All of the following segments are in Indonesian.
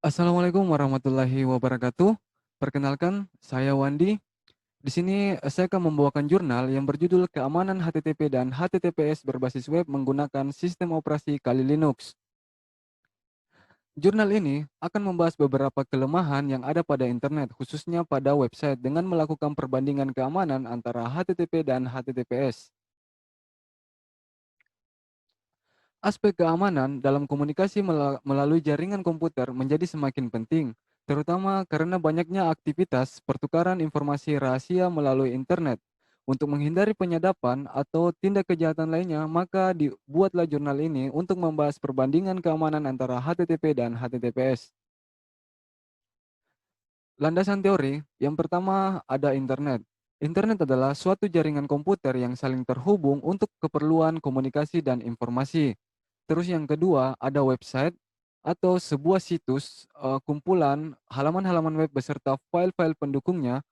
Assalamualaikum warahmatullahi wabarakatuh. Perkenalkan, saya Wandi. Di sini saya akan membawakan jurnal yang berjudul Keamanan HTTP dan HTTPS berbasis web menggunakan sistem operasi Kali Linux. Jurnal ini akan membahas beberapa kelemahan yang ada pada internet, khususnya pada website dengan melakukan perbandingan keamanan antara HTTP dan HTTPS. Aspek keamanan dalam komunikasi melalui jaringan komputer menjadi semakin penting, terutama karena banyaknya aktivitas pertukaran informasi rahasia melalui internet. Untuk menghindari penyadapan atau tindak kejahatan lainnya, maka dibuatlah jurnal ini untuk membahas perbandingan keamanan antara HTTP dan HTTPS. Landasan teori, yang pertama ada internet. Internet adalah suatu jaringan komputer yang saling terhubung untuk keperluan komunikasi dan informasi. Terus yang kedua, ada website atau sebuah situs kumpulan halaman-halaman web beserta file-file pendukungnya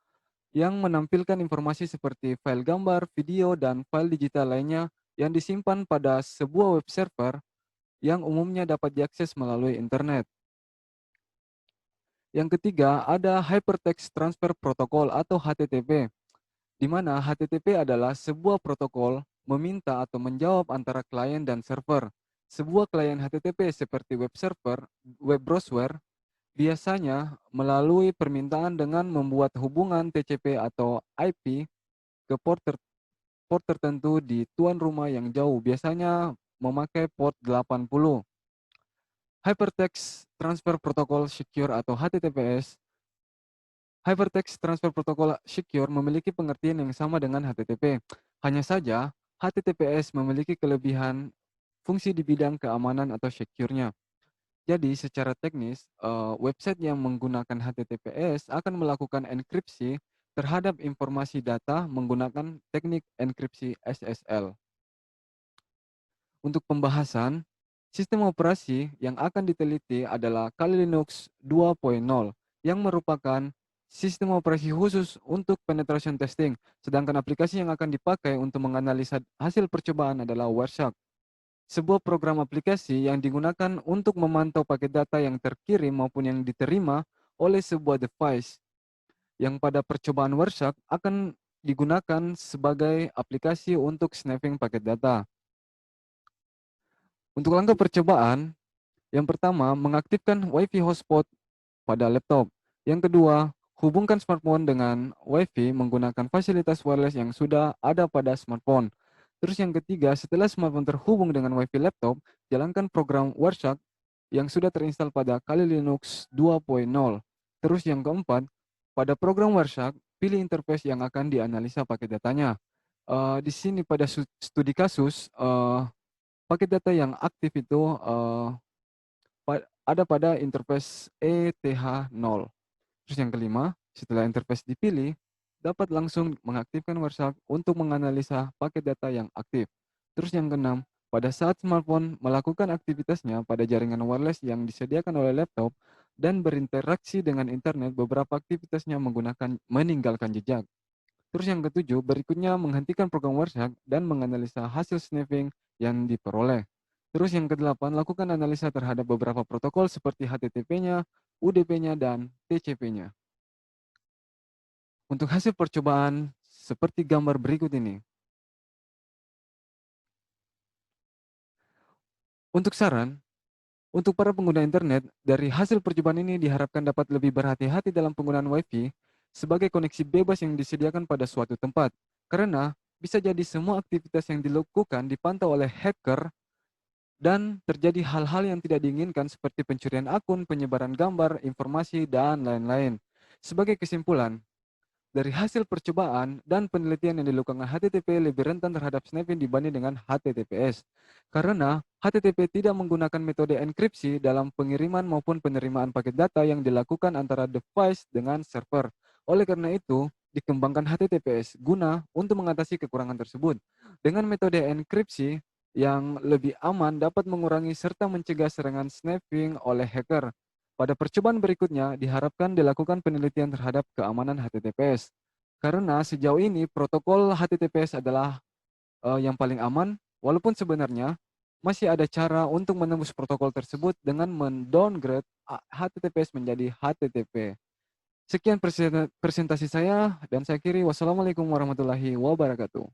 yang menampilkan informasi seperti file gambar, video, dan file digital lainnya yang disimpan pada sebuah web server yang umumnya dapat diakses melalui internet. Yang ketiga, ada Hypertext Transfer Protocol atau HTTP, di mana HTTP adalah sebuah protokol meminta atau menjawab antara klien dan server. Sebuah klien HTTP seperti web server, web browser, biasanya melalui permintaan dengan membuat hubungan TCP atau IP ke port tertentu di tuan rumah yang jauh, biasanya memakai port 80. Hypertext Transfer Protocol Secure atau HTTPS. Hypertext Transfer Protocol Secure memiliki pengertian yang sama dengan HTTP. Hanya saja, HTTPS memiliki kelebihan fungsi di bidang keamanan atau secure-nya. Jadi, secara teknis, website yang menggunakan HTTPS akan melakukan enkripsi terhadap informasi data menggunakan teknik enkripsi SSL. Untuk pembahasan, sistem operasi yang akan diteliti adalah Kali Linux 2.0 yang merupakan sistem operasi khusus untuk penetration testing, sedangkan aplikasi yang akan dipakai untuk menganalisa hasil percobaan adalah Wireshark, sebuah program aplikasi yang digunakan untuk memantau paket data yang terkirim maupun yang diterima oleh sebuah device yang pada percobaan Wireshark akan digunakan sebagai aplikasi untuk snapping paket data. Untuk langkah percobaan, yang pertama, mengaktifkan WiFi hotspot pada laptop. Yang kedua, hubungkan smartphone dengan WiFi menggunakan fasilitas wireless yang sudah ada pada smartphone. Terus yang ketiga, setelah smartphone terhubung dengan WiFi laptop, jalankan program Wireshark yang sudah terinstall pada Kali Linux 2.0. Terus yang keempat, pada program Wireshark, pilih interface yang akan dianalisa paket datanya. Di sini pada studi kasus, paket data yang aktif itu ada pada interface ETH0. Terus yang kelima, setelah interface dipilih, dapat langsung mengaktifkan Wireshark untuk menganalisa paket data yang aktif. Terus yang keenam, pada saat smartphone melakukan aktivitasnya pada jaringan wireless yang disediakan oleh laptop dan berinteraksi dengan internet, beberapa aktivitasnya meninggalkan jejak. Terus yang ketujuh, berikutnya menghentikan program Wireshark dan menganalisa hasil sniffing yang diperoleh. Terus yang kedelapan, lakukan analisa terhadap beberapa protokol seperti HTTP-nya, UDP-nya, dan TCP-nya. Untuk hasil percobaan seperti gambar berikut ini. Untuk saran, untuk para pengguna internet, dari hasil percobaan ini diharapkan dapat lebih berhati-hati dalam penggunaan WiFi sebagai koneksi bebas yang disediakan pada suatu tempat. Karena bisa jadi semua aktivitas yang dilakukan dipantau oleh hacker dan terjadi hal-hal yang tidak diinginkan seperti pencurian akun, penyebaran gambar, informasi, dan lain-lain. Sebagai kesimpulan, dari hasil percobaan dan penelitian yang dilakukan HTTP lebih rentan terhadap snapping dibanding dengan HTTPS. Karena HTTP tidak menggunakan metode enkripsi dalam pengiriman maupun penerimaan paket data yang dilakukan antara device dengan server. Oleh karena itu, dikembangkan HTTPS guna untuk mengatasi kekurangan tersebut. Dengan metode enkripsi yang lebih aman dapat mengurangi serta mencegah serangan snapping oleh hacker. Pada percobaan berikutnya, diharapkan dilakukan penelitian terhadap keamanan HTTPS. Karena sejauh ini protokol HTTPS adalah yang paling aman, walaupun sebenarnya masih ada cara untuk menembus protokol tersebut dengan mendowngrade HTTPS menjadi HTTP. Sekian presentasi saya dan saya akhiri. Wassalamualaikum warahmatullahi wabarakatuh.